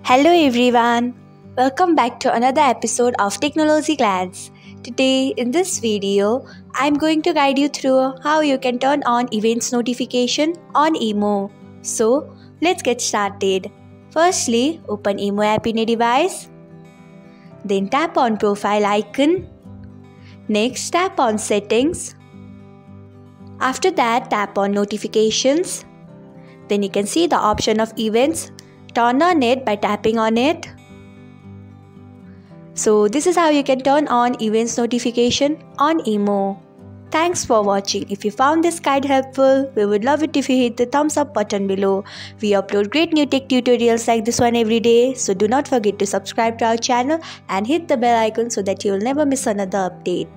Hello everyone, welcome back to another episode of Technologyglance. Today in this video, I'm going to guide you through how you can turn on events notification on Emo. So let's get started. Firstly, open Emo app in a device. Then tap on profile icon. Next, tap on settings. After that, tap on notifications. Then you can see the option of events. Turn on it by tapping on it. So this is how you can turn on events notification on Emo. Thanks for watching. If you found this guide helpful, we would love it if you hit the thumbs up button below. We upload great new tech tutorials like this one every day. So do not forget to subscribe to our channel and hit the bell icon so that you will never miss another update.